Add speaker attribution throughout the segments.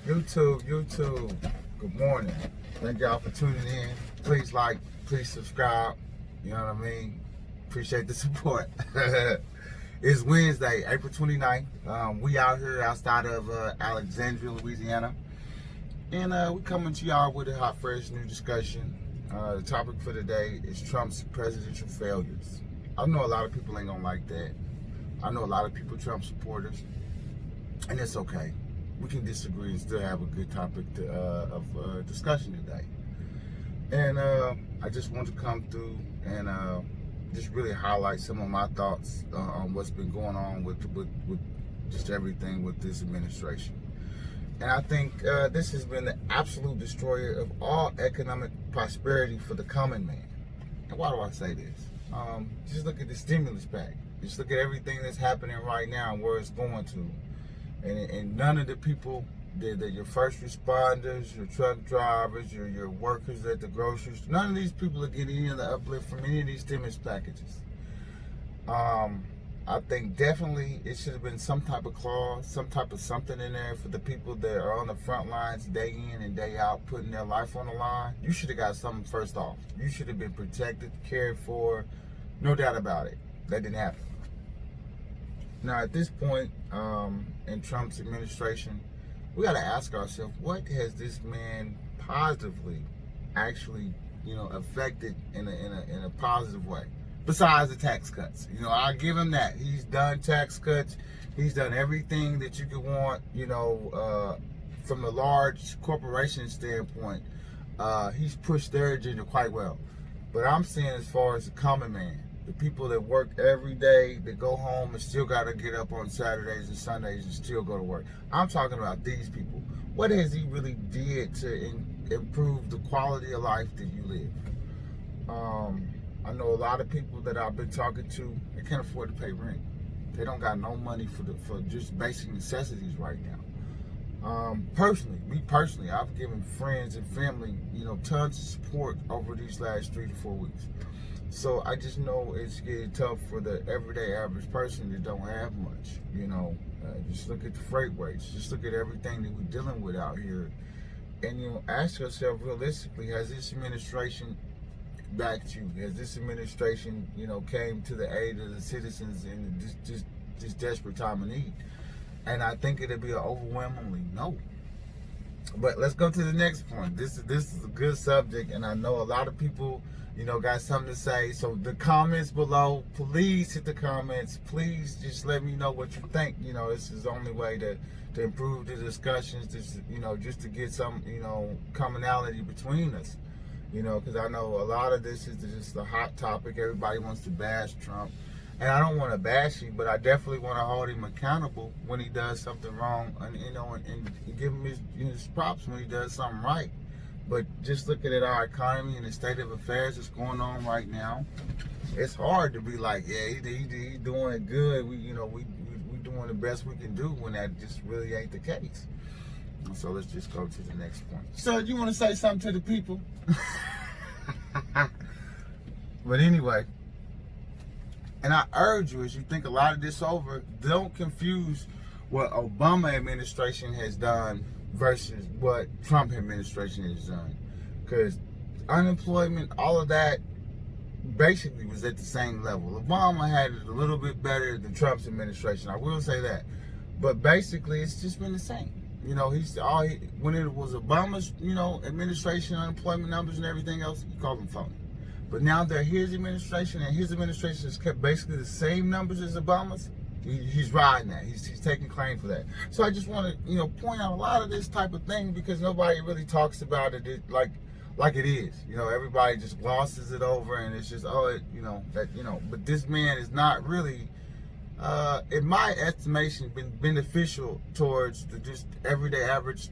Speaker 1: YouTube, good morning. Thank y'all for tuning in. Please like, please subscribe. You know what I mean? Appreciate the support. It's Wednesday, April 29th. We out here outside of Alexandria, Louisiana. And we coming to y'all with a hot, fresh new discussion. The topic for today is Trump's presidential failures. I know a lot of people ain't gonna like that. I know a lot of people Trump supporters, and it's okay. We can disagree and still have a good topic of discussion today. And I just want to come through and just really highlight some of my thoughts on what's been going on with just everything with this administration. And I think this has been the absolute destroyer of all economic prosperity for the common man. And why do I say this? Just look at the stimulus pack. Just look at everything that's happening right now and where it's going to. And none of the people, your first responders, your truck drivers, your workers at the grocery store, none of these people are getting any of the uplift from any of these stimulus packages. I think definitely it should have been some type of clause, some type of something in there for the people that are on the front lines day in and day out, putting their life on the line. You should have got something first off. You should have been protected, cared for, no doubt about it. That didn't happen. Now, at this point in Trump's administration, we got to ask ourselves, what has this man positively actually, affected in a positive way? Besides the tax cuts, I give him that. He's done tax cuts. He's done everything that you could want, from a large corporation standpoint. He's pushed their agenda quite well. But I'm saying as far as the common man, the people that work every day, that go home and still got to get up on Saturdays and Sundays and still go to work. I'm talking about these people. What has he really did to improve the quality of life that you live? I know a lot of people that I've been talking to, they can't afford to pay rent. They don't got no money for just basic necessities right now. Me personally, I've given friends and family, tons of support over these last 3 to 4 weeks. So I just know it's getting tough for the everyday average person that don't have much. Just look at the freight rates. Just look at everything that we're dealing with out here. And, ask yourself realistically, has this administration backed you? Has this administration, came to the aid of the citizens in this desperate time of need? And I think it'll be an overwhelmingly no. But let's go to the next point. This is a good subject, and I know a lot of people, got something to say. So the comments below, please hit the comments. Please just let me know what you think. This is the only way to improve the discussions, just to get some, commonality between us. Because I know a lot of this is just a hot topic. Everybody wants to bash Trump. And I don't want to bash him, but I definitely want to hold him accountable when he does something wrong, and give him his props when he does something right. But just looking at our economy and the state of affairs that's going on right now, it's hard to be like, yeah, he doing it good. We doing the best we can do when that just really ain't the case. So let's just go to the next point. So you want to say something to the people? But anyway, and I urge you, as you think a lot of this over, don't confuse what Obama administration has done versus what Trump administration has done. Because unemployment, all of that, basically was at the same level. Obama had it a little bit better than Trump's administration. I will say that. But basically, it's just been the same. When it was Obama's, administration, unemployment numbers and everything else, he called them phony. But now that his administration, and his administration has kept basically the same numbers as Obama's, he's riding that. He's taking claim for that. So I just want to, point out a lot of this type of thing because nobody really talks about it like it is. Everybody just glosses it over and it's just, but this man is not really, in my estimation, been beneficial towards the just everyday average,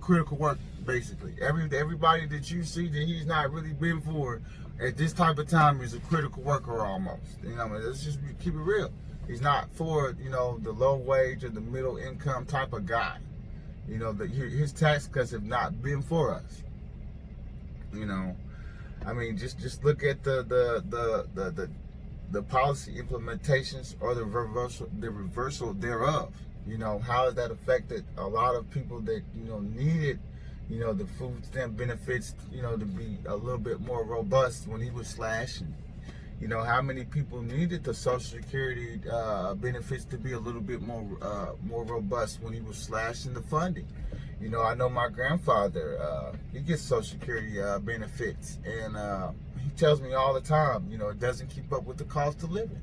Speaker 1: critical work, basically. Everybody that you see that he's not really been for at this type of time is a critical worker almost. Let's just keep it real. He's not for, the low wage or the middle income type of guy. His tax cuts have not been for us. Just look at the policy implementations or the reversal thereof. You know, how has that affected a lot of people that, needed, the food stamp benefits, to be a little bit more robust when he was slashing? You know, how many people needed the Social Security benefits to be a little bit more robust when he was slashing the funding? You know, I know my grandfather, he gets Social Security benefits, and he tells me all the time, it doesn't keep up with the cost of living.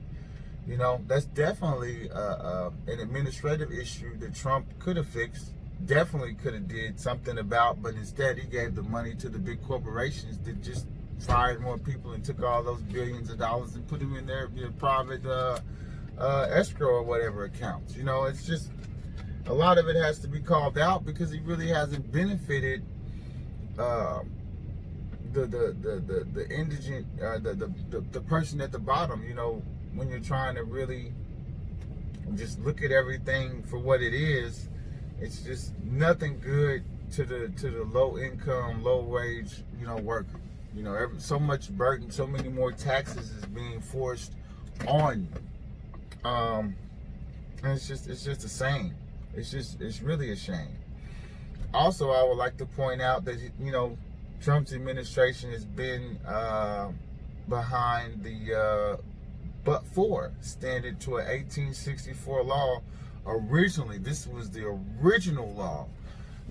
Speaker 1: You know, that's definitely an administrative issue that Trump could have fixed, definitely could have did something about, but instead he gave the money to the big corporations that just fired more people and took all those billions of dollars and put them in their private escrow or whatever accounts. You know, it's just, a lot of it has to be called out because he really hasn't benefited the indigent, the person at the bottom. You know, when you're trying to really just look at everything for what it is, it's just nothing good to the low income, low wage, worker. You know, so much burden, so many more taxes is being forced on you. And it's just a shame. It's really a shame. Also, I would like to point out that, Trump's administration has been behind the but-for standard to an 1864 law. Originally, this was the original law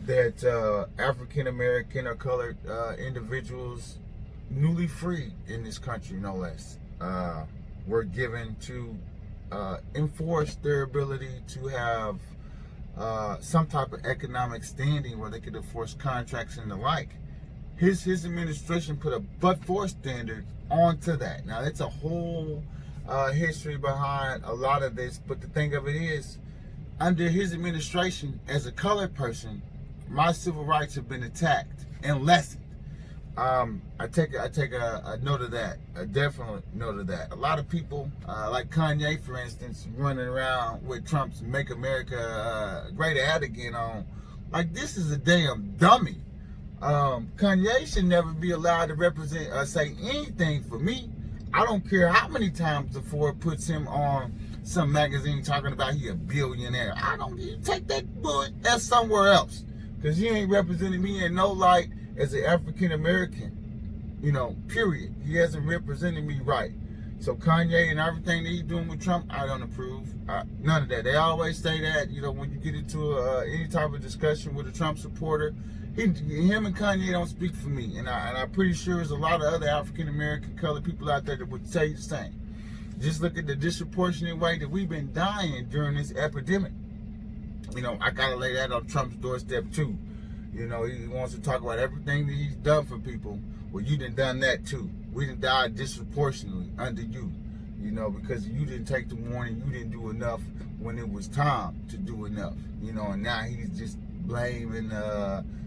Speaker 1: that African American or colored individuals, newly freed in this country, no less, were given to enforce their ability to have some type of economic standing where they could enforce contracts and the like. His administration put a but-for standard onto that. Now, it's a whole history behind a lot of this, but the thing of it is, under his administration, as a colored person, my civil rights have been attacked and lessened. I take a note of that, a definite note of that. A lot of people, like Kanye, for instance, running around with Trump's "Make America Great Ad Again" on, like, this is a damn dummy. Kanye should never be allowed to represent or say anything for me. I don't care how many times the Ford puts him on some magazine talking about he a billionaire. I don't, you take that bullet, that's somewhere else, because he ain't representing me in no light as an African American, period. He hasn't represented me right. So Kanye and everything that he's doing with Trump, I don't approve. None of that. They always say that, when you get into any type of discussion with a Trump supporter, him and Kanye don't speak for me. And I'm pretty sure there's a lot of other African American colored people out there that would say the same. Just look at the disproportionate way that we've been dying during this epidemic. I gotta lay that on Trump's doorstep too. He wants to talk about everything that he's done for people. Well, you done that too. We done died disproportionately under you, because you didn't take the warning. You didn't do enough when it was time to do enough, and now he's just blaming,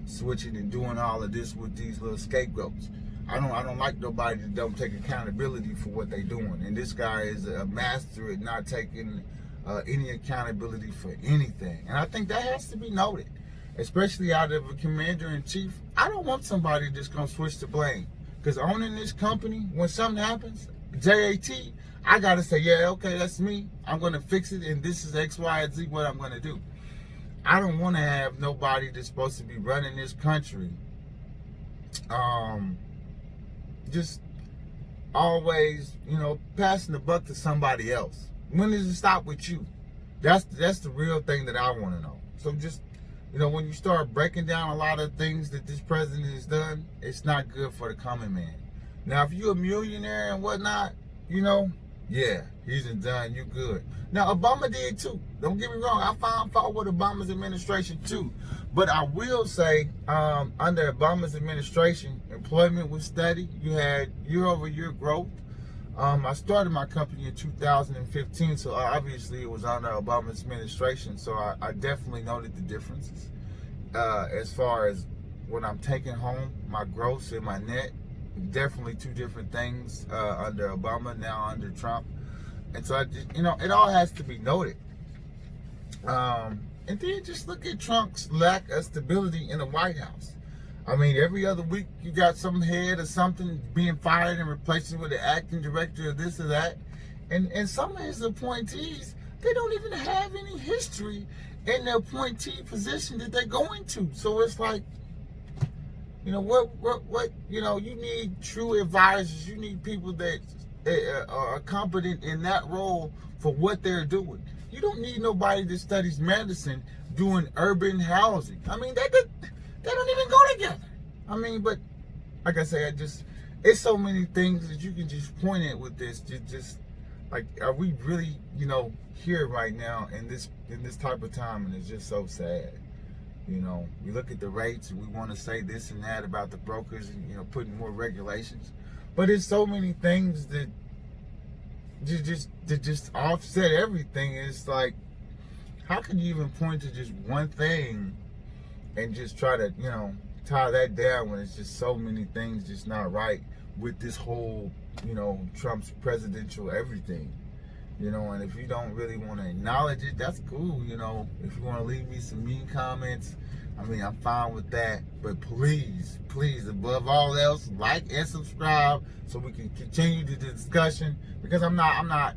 Speaker 1: switching and doing all of this with these little scapegoats. I don't like nobody that don't take accountability for what they doing. And this guy is a master at not taking any accountability for anything. And I think that has to be noted, especially out of a commander-in-chief. I don't want somebody that's going to switch the blame. Because owning this company, when something happens, J.A.T, I got to say, yeah, okay, that's me. I'm going to fix it, and this is X, Y, and Z what I'm going to do. I don't want to have nobody that's supposed to be running this country just always, passing the buck to somebody else. When does it stop with you? That's the real thing that I want to know. So just, when you start breaking down a lot of things that this president has done, it's not good for the common man. Now, if you're a millionaire and whatnot, yeah, he's done you good. Now, Obama did too. Don't get me wrong. I found fault with Obama's administration too. But I will say, under Obama's administration, employment was steady. You had year-over-year growth. I started my company in 2015, so obviously it was under Obama's administration. So I definitely noted the differences as far as when I'm taking home, my gross and my net. Definitely two different things under Obama, now under Trump. And so, it all has to be noted. And then just look at Trump's lack of stability in the White House. I mean, every other week you got some head or something being fired and replacing with the acting director of this or that. And some of his appointees, they don't even have any history in the appointee position that they're going to. So it's like, what, you need true advisors. You need people that are competent in that role for what they're doing. You don't need nobody that studies medicine doing urban housing. I mean, they don't even go together. I mean, but like I say, it's so many things that you can just point at with this. Just like, are we really, here right now in this type of time? And it's just so sad. We look at the rates and we want to say this and that about the brokers and, putting more regulations. But it's so many things that just offset everything. It's like, how can you even point to just one thing and just try to, tie that down when it's just so many things just not right with this whole, Trump's presidential everything. And if you don't really want to acknowledge it, that's cool. If you want to leave me some mean comments, I mean, I'm fine with that. But please, above all else, like and subscribe so we can continue the discussion. Because I'm not,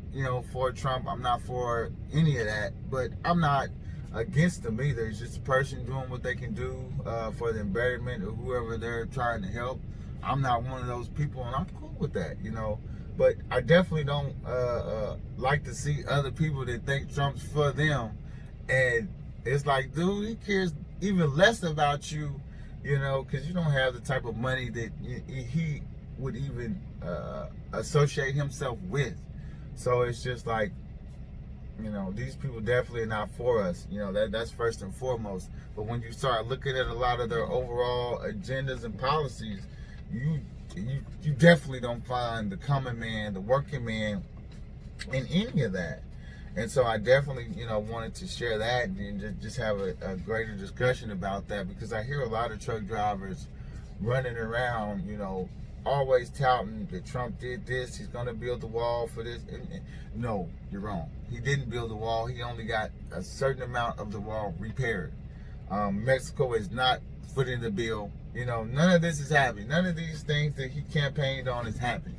Speaker 1: for Trump. I'm not for any of that. But I'm not against them either. It's just a person doing what they can do for the betterment of whoever they're trying to help. I'm not one of those people, and I'm cool with that, But I definitely don't like to see other people that think Trump's for them. And it's like, dude, he cares even less about you, because you don't have the type of money that he would even associate himself with. So it's just like, these people definitely are not for us. That's first and foremost. But when you start looking at a lot of their overall agendas and policies, you definitely don't find the common man, the working man in any of that. And so I definitely, wanted to share that and just have a greater discussion about that, because I hear a lot of truck drivers running around, always touting that Trump did this, he's going to build the wall for this. And no, you're wrong. He didn't build the wall. He only got a certain amount of the wall repaired. Mexico is not footing the bill. None of this is happening. None of these things that he campaigned on is happening.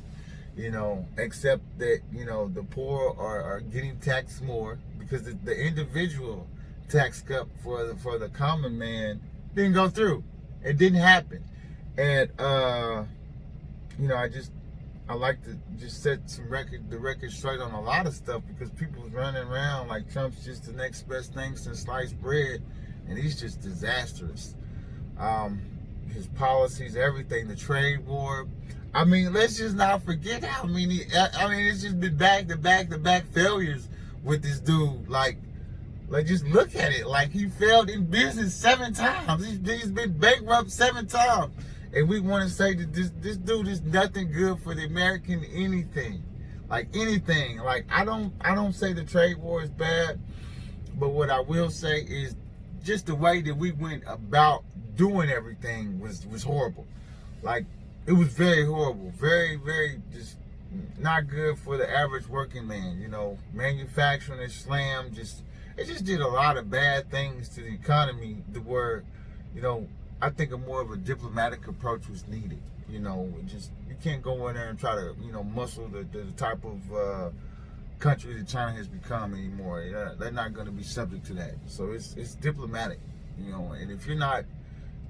Speaker 1: Except that, the poor are getting taxed more, because the individual tax cut for the common man didn't go through. It didn't happen. And, I like to just set the record straight on a lot of stuff, because people's running around like Trump's just the next best thing since sliced bread, and he's just disastrous. His policies, everything, the trade war. I mean, let's just not forget how many. It's just been back to back failures with this dude. Like just look at it. Like, he failed in business 7 times. He's been bankrupt 7 times, and we want to say that this dude is nothing good for the American anything. Like anything. Like I don't say the trade war is bad, but what I will say is just the way that we went about doing everything was horrible. Like, it was very horrible, very, very just not good for the average working man. Manufacturing is slammed. It just did a lot of bad things to the economy, to where, I think more of a diplomatic approach was needed. You can't go in there and try to, muscle the type of country that China has become anymore. They're not going to be subject to that. So it's diplomatic, and if you're not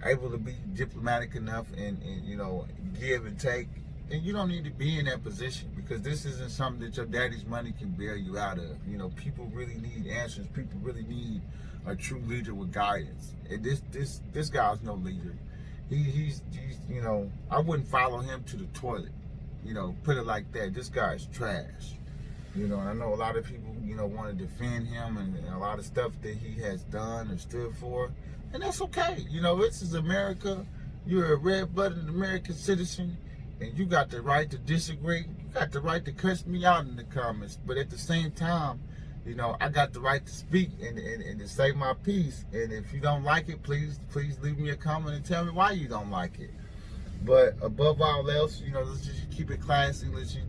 Speaker 1: able to be diplomatic enough and give and take, then you don't need to be in that position, because this isn't something that your daddy's money can bail you out of. People really need answers. People really need a true leader with guidance. And this guy's no leader. He's I wouldn't follow him to the toilet. Put it like that. This guy's trash. And I know a lot of people, want to defend him and a lot of stuff that he has done or stood for. And that's okay. This is America. You're a red-blooded American citizen, and you got the right to disagree. You got the right to cuss me out in the comments. But at the same time, I got the right to speak and to say my piece. And if you don't like it, please leave me a comment and tell me why you don't like it. But above all else, let's just keep it classy. Let's just,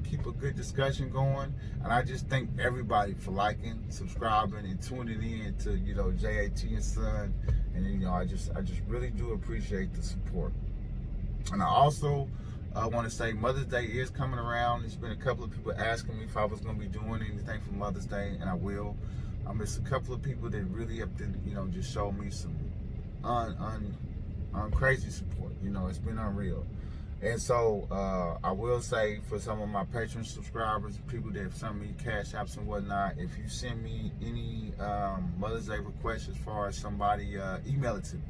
Speaker 1: keep a good discussion going. And I just thank everybody for liking, subscribing, and tuning in to, J.A.T and Son. And, I just really do appreciate the support. And I also want to say Mother's Day is coming around. There's been a couple of people asking me if I was going to be doing anything for Mother's Day, and I will. It's a couple of people that really have to, just show me some crazy support. It's been unreal. And so I will say, for some of my Patreon subscribers, people that have sent me cash apps and whatnot, if you send me any Mother's Day requests, as far as somebody, email it to me.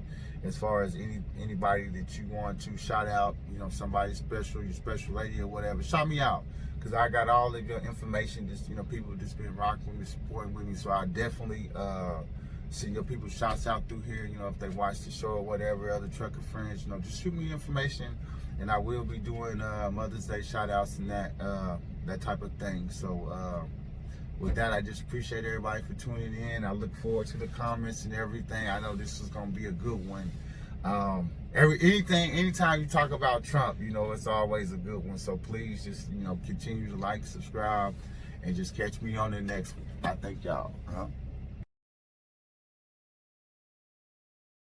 Speaker 1: As far as anybody that you want to shout out, somebody special, your special lady or whatever, shout me out. Because I got all of your information, just, people just been rocking with me, supporting with me. So I definitely send your people shouts out through here, if they watch the show or whatever, other trucker friends, just shoot me information. And I will be doing Mother's Day shout outs and that type of thing. So with that, I just appreciate everybody for tuning in. I look forward to the comments and everything. I know this is going to be a good one. Anytime you talk about Trump, it's always a good one. So please just, continue to like, subscribe, and just catch me on the next one. I thank y'all.